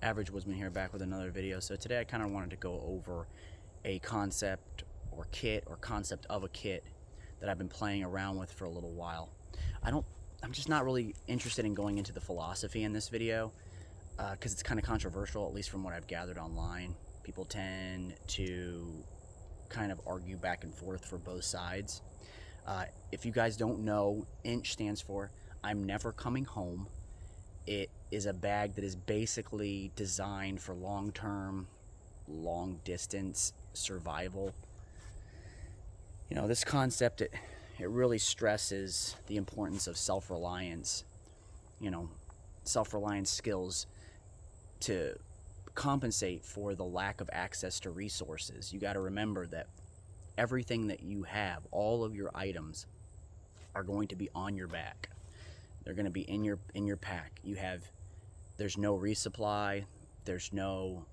Average Woodsman here, back with another video. So today I kind of wanted to go over a concept or concept of a kit that I've been playing around with for a little while. I'm just not really interested in going into the philosophy in this video because it's kind of controversial, at least from what I've gathered online. People tend to kind of argue back and forth for both sides. If you guys don't know, INCH stands for I'm Never Coming Home. It is a bag that is basically designed for long-term, long-distance survival. You know, this concept, it really stresses the importance of self-reliance, self-reliance skills to compensate for the lack of access to resources. You got to remember that everything that you have, all of your items, are going to be on your back. They're going to be in your pack. There's no resupply, there's no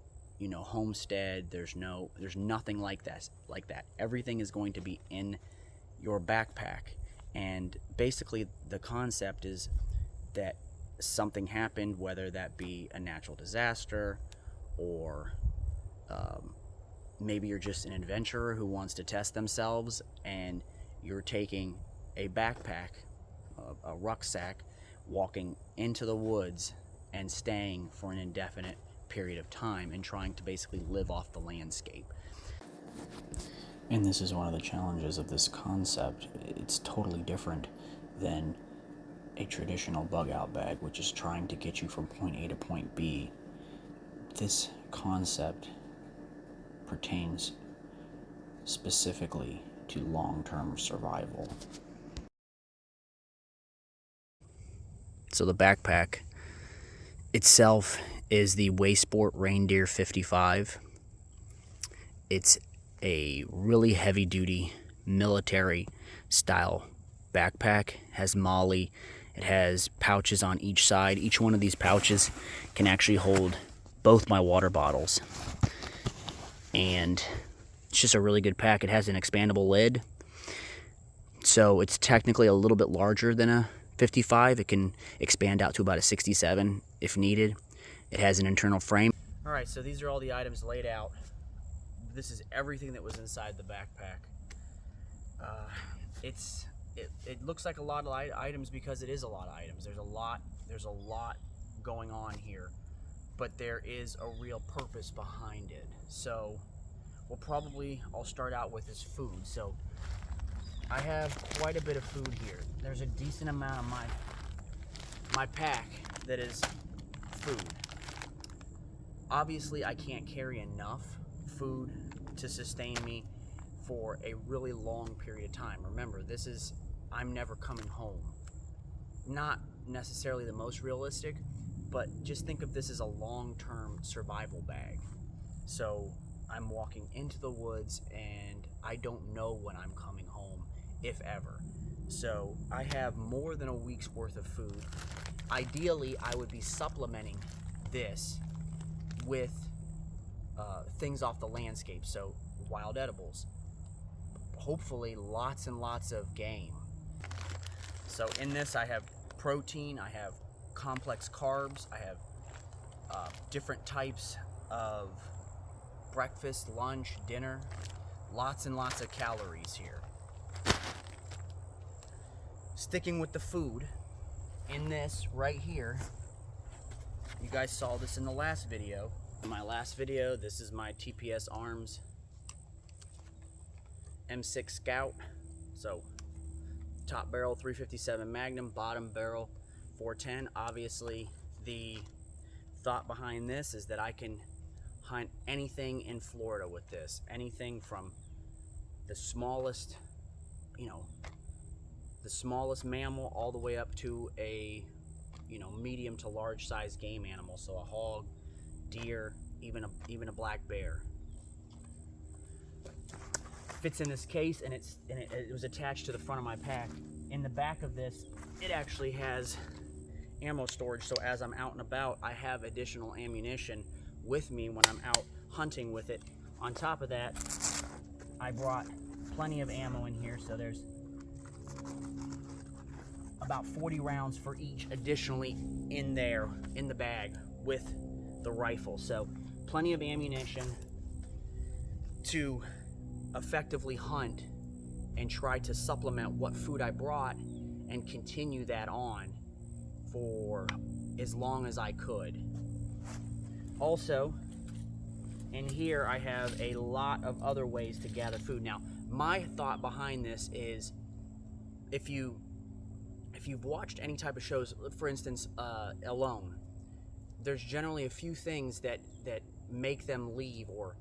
homestead, there's nothing like that. Everything is going to be in your backpack. And basically the concept is that something happened, whether that be a natural disaster or maybe you're just an adventurer who wants to test themselves, and you're taking a backpack, a rucksack, walking into the woods and staying for an indefinite period of time and trying to basically live off the landscape. And this is one of the challenges of this concept. It's totally different than a traditional bug out bag, which is trying to get you from point A to point B. This concept pertains specifically to long-term survival. So the backpack itself is the Waysport Reindeer 55. It's a really heavy-duty military style backpack. It has MOLLE. It has pouches on each side. Each one of these pouches can actually hold both my water bottles. And it's just a really good pack. It has an expandable lid, so it's technically a little bit larger than a 55. It can expand out to about a 67 if needed. It has an internal frame. All right, so these are all the items laid out. This is everything that was inside the backpack. It looks like a lot of items because it is a lot of items. There's a lot going on here, but there is a real purpose behind it. So I'll start out with is food. So I have quite a bit of food here. There's a decent amount of my pack that is food. Obviously, I can't carry enough food to sustain me for a really long period of time. Remember, I'm never coming home. Not necessarily the most realistic, but just think of this as a long-term survival bag. So I'm walking into the woods and I don't know when I'm coming home, if ever. So I have more than a week's worth of food. Ideally, I would be supplementing this with things off the landscape, so wild edibles. Hopefully lots and lots of game. So in this I have protein, I have complex carbs, I have different types of breakfast, lunch, dinner, lots and lots of calories here. Sticking with the food, in this right here, you guys saw this in the last video. In my last video, this is my TPS Arms M6 Scout. So top barrel 357 Magnum, bottom barrel 410. Obviously the thought behind this is that I can hunt anything in Florida with this. Anything from the smallest, the smallest mammal all the way up to a medium to large size game animal. So a hog, deer, even a black bear. Fits in this case, and it was attached to the front of my pack. In the back of this, it actually has ammo storage, so as I'm out and about, I have additional ammunition with me when I'm out hunting with it. On top of that, I brought plenty of ammo in here, so there's about 40 rounds for each additionally in there, in the bag, with the rifle. So plenty of ammunition to effectively hunt and try to supplement what food I brought and continue that on for as long as I could. Also, in here I have a lot of other ways to gather food. Now, my thought behind this is, if you've watched any type of shows, for instance, Alone, there's generally a few things that make them leave or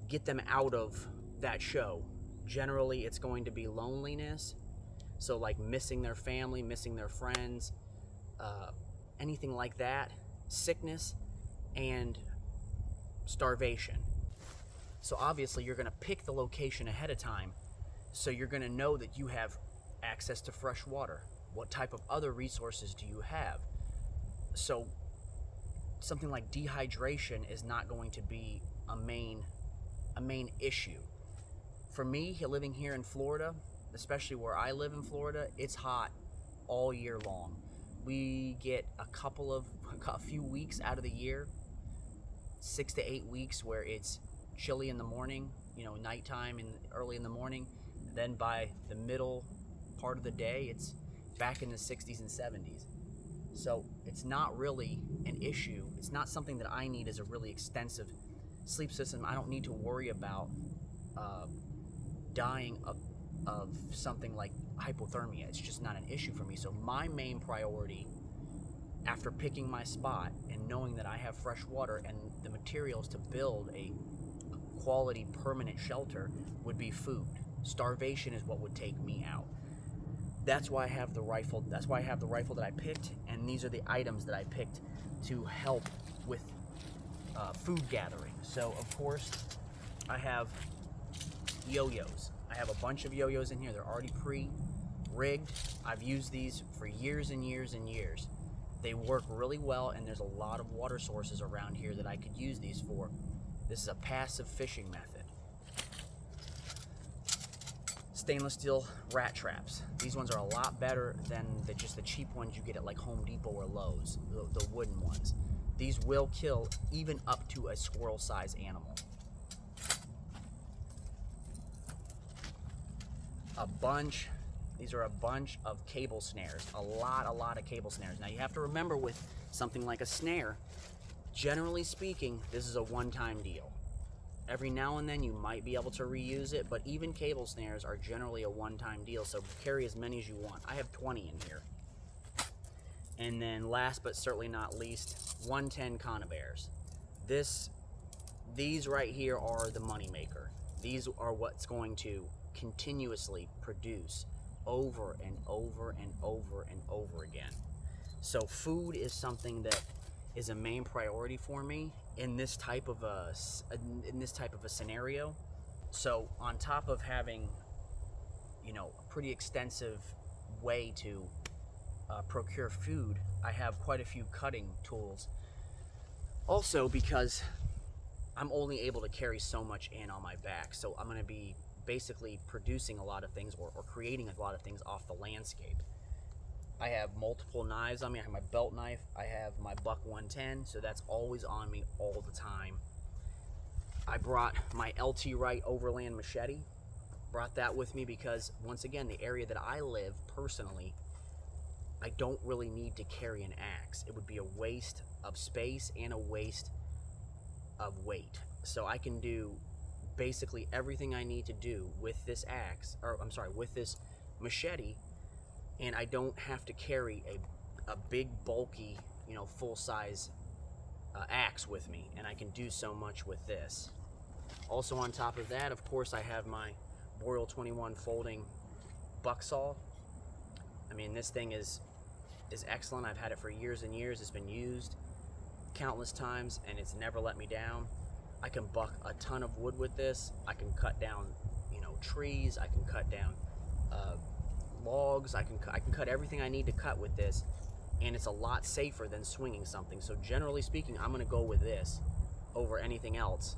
get them out of that show. Generally, it's going to be loneliness, so like missing their family, missing their friends, anything like that, sickness, and starvation. So obviously you're going to pick the location ahead of time, so you're going to know that you have access to fresh water. What type of other resources do you have? So something like dehydration is not going to be a main issue. For me, living here in Florida, especially where I live in Florida, it's hot all year long. We get a few weeks out of the year, 6 to 8 weeks, where it's chilly in the morning, nighttime and early in the morning. Then by the middle part of the day, it's back in the 60s and 70s. So it's not really an issue. It's not something that I need as a really extensive sleep system. I don't need to worry about dying of something like hypothermia. It's just not an issue for me. So my main priority, after picking my spot and knowing that I have fresh water and the materials to build a quality permanent shelter, would be food. Starvation is what would take me out. That's why I have the rifle. That's why I have the rifle that I picked, and these are the items that I picked to help with food gathering. So of course I have yo-yos. I have a bunch of yo-yos in here. They're already pre-rigged. I've used these for years and years and years. They work really well, and there's a lot of water sources around here that I could use these for. This is a passive fishing method. Stainless steel rat traps. These ones are a lot better than just the cheap ones you get at like Home Depot or Lowe's, the wooden ones. These will kill even up to a squirrel-sized animal. These are a bunch of cable snares, a lot of cable snares. Now you have to remember, with something like a snare, generally speaking, this is a one-time deal. Every now and then you might be able to reuse it, but even cable snares are generally a one-time deal, so carry as many as you want. I have 20 in here. And then last but certainly not least, 110 conibears. These right here are the money maker. These are what's going to continuously produce over and over and over and over again. So food is something that is a main priority for me in this type of a scenario. So on top of having a pretty extensive way to procure food, I have quite a few cutting tools also, because I'm only able to carry so much in on my back. So I'm going to be basically producing a lot of things or creating a lot of things off the landscape. I have multiple knives on me. I have my belt knife. I have my Buck 110, so that's always on me all the time. I brought my LT Wright Overland machete. Brought that with me because, once again, the area that I live personally, I don't really need to carry an axe. It would be a waste of space and a waste of weight. So I can do basically everything I need to do with this with this machete, and I don't have to carry a big, bulky, full-size axe with me, and I can do so much with this. Also on top of that, of course, I have my Boreal 21 folding buck saw. I mean, this thing is excellent. I've had it for years and years. It's been used countless times, and it's never let me down. I can buck a ton of wood with this. I can cut down, trees. I can cut down logs. I can cut everything I need to cut with this, and it's a lot safer than swinging something. So generally speaking, I'm going to go with this over anything else.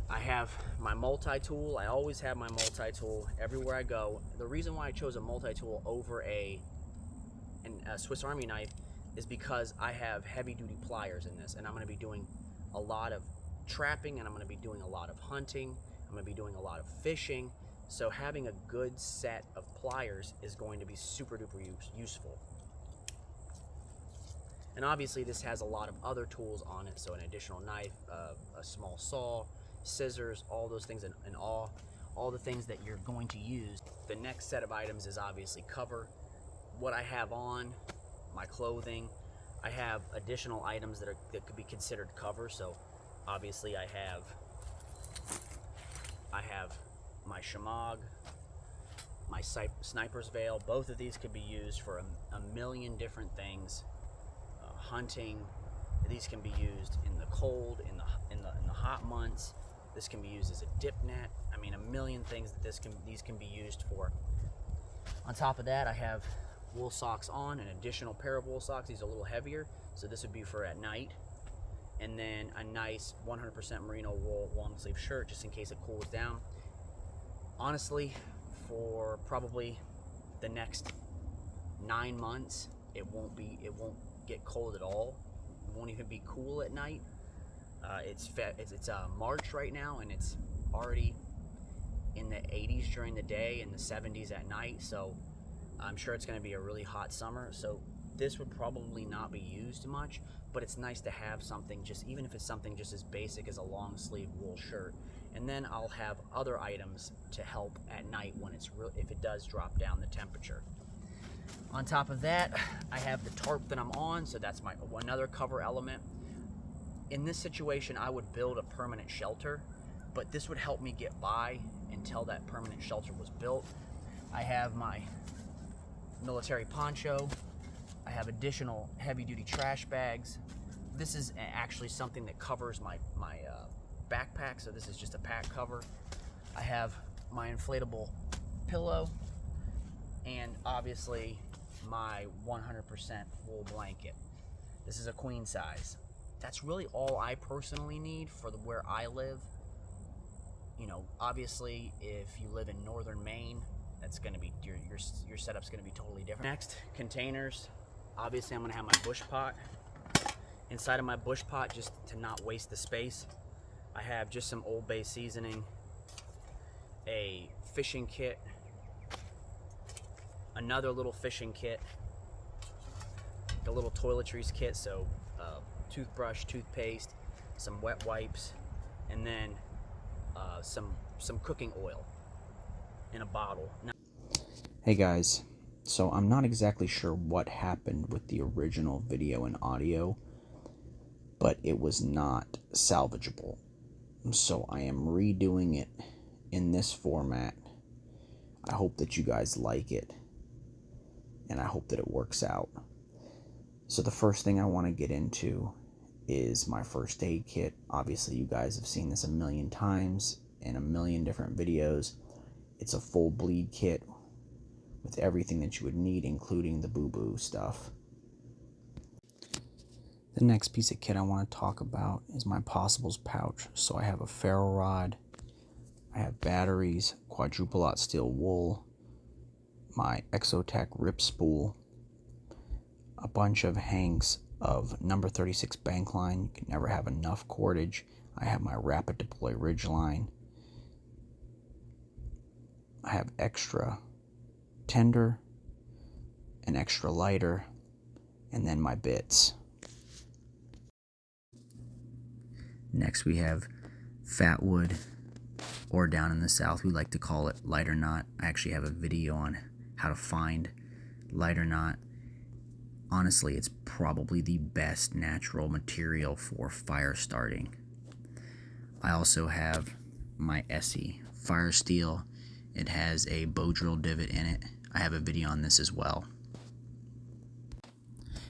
I have my multi-tool. I always have my multi-tool everywhere I go. The reason why I chose a multi-tool over a Swiss Army knife is because I have heavy duty pliers in this, and I'm going to be doing a lot of trapping, and I'm going to be doing a lot of hunting, I'm going to be doing a lot of fishing. So having a good set of pliers is going to be super duper useful. And obviously this has a lot of other tools on it, so an additional knife, a small saw, scissors, all those things, and all the things that you're going to use. The next set of items is obviously cover. What I have on, my clothing. I have additional items that could be considered cover. So obviously I have my shamag, my sniper's veil. Both of these could be used for a million different things. Hunting. These can be used in the cold, in the hot months. This can be used as a dip net. I mean, a million things that these can be used for. On top of that, I have wool socks on, an additional pair of wool socks. These are a little heavier, so this would be for at night. And then a nice 100% merino wool long sleeve shirt, just in case it cools down. Honestly, for probably the next 9 months, it won't get cold at all. It won't even be cool at night. It's March right now, and it's already in the 80s during the day and the 70s at night, so I'm sure it's going to be a really hot summer. So this would probably not be used much, but it's nice to have something, even if it's something just as basic as a long sleeve wool shirt. And then I'll have other items to help at night when if it does drop down the temperature. On top of that, I have the tarp that I'm on, so that's another cover element. In this situation, I would build a permanent shelter, but this would help me get by until that permanent shelter was built. I have my military poncho. I have additional heavy-duty trash bags. This is actually something that covers my backpack, so this is just a pack cover. I have my inflatable pillow, and obviously my 100% wool blanket. This is a queen size. That's really all I personally need for where I live. You know, obviously if you live in northern Maine, that's going to be your setup's going to be totally different. Next, containers. Obviously I'm going to have my bush pot. Inside of my bush pot, just to not waste the space, I have just some Old Bay seasoning, a fishing kit, another little fishing kit, the little toiletries kit, so toothbrush, toothpaste, some wet wipes, and then some cooking oil in a bottle. Hey guys, so I'm not exactly sure what happened with the original video and audio, but it was not salvageable. So I am redoing it in this format. I hope that you guys like it, and I hope that it works out. So the first thing I want to get into is my first aid kit. Obviously you guys have seen this a million times in a million different videos. It's a full bleed kit with everything that you would need, including the boo-boo stuff. The next piece of kit I want to talk about is my possibles pouch. So I have a ferro rod, I have batteries, quadruple aught steel wool, my Exotech rip spool, a bunch of hanks of number 36 bank line. You can never have enough cordage. I have my rapid deploy ridge line. I have extra tinder, an extra lighter, and then my bits. Next we have fat wood, or down in the south we like to call it lighter knot. I actually have a video on how to find lighter knot. Honestly, it's probably the best natural material for fire starting. I also have my Essie fire steel. It has a bow drill divot in it. I have a video on this as well.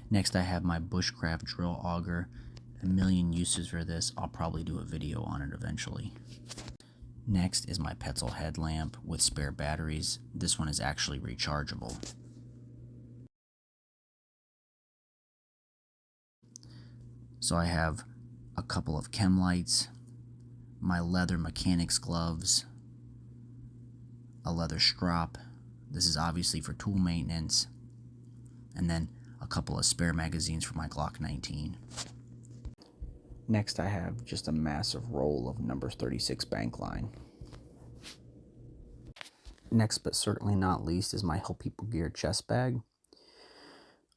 Next I have my bushcraft drill auger. A million uses for this. I'll probably do a video on it eventually. Next is my Petzl headlamp with spare batteries. This one is actually rechargeable. So I have a couple of chem lights, my leather mechanics gloves, a leather strop. This is obviously for tool maintenance. And then a couple of spare magazines for my Glock 19. Next, I have just a massive roll of number 36 bank line. Next, but certainly not least, is my Help People Gear chest bag.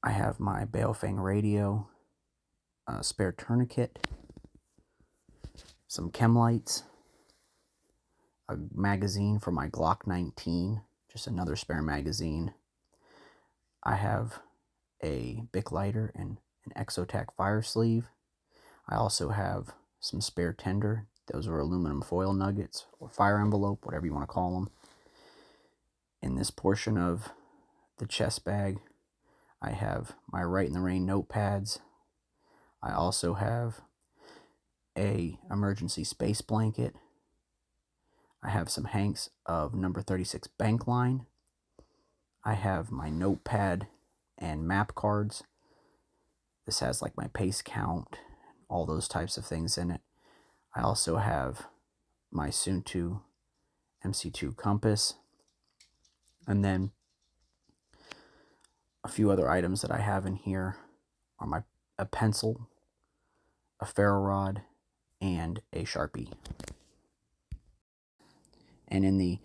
I have my Baofeng radio, a spare tourniquet, some chem lights, a magazine for my Glock 19, just another spare magazine. I have a Bic lighter and an Exotac fire sleeve. I also have some spare tinder. Those are aluminum foil nuggets or fire envelope, whatever you want to call them. In this portion of the chest bag, I have my Right in the Rain notepads. I also have a emergency space blanket. I have some hanks of number 36 bank line. I have my notepad and map cards. This has like my pace count, all those types of things in it. I also have my Soon-to MC2 compass, and then a few other items that I have in here are a pencil, a ferro rod, and a Sharpie. And in the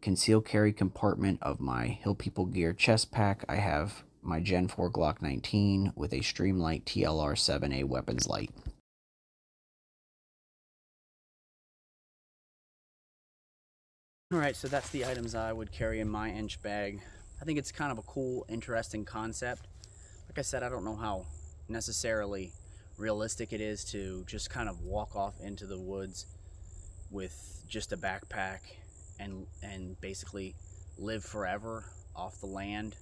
concealed carry compartment of my Hill People Gear chest pack, I have my Gen 4 Glock 19 with a Streamlight TLR-7A weapons light. Alright, so that's the items I would carry in my inch bag. I think it's kind of a cool, interesting concept. Like I said, I don't know how necessarily realistic it is to just kind of walk off into the woods with just a backpack and basically live forever off the land.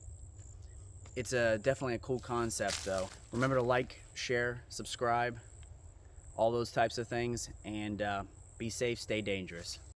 It's definitely a cool concept though. Remember to like, share, subscribe, all those types of things, and be safe, stay dangerous.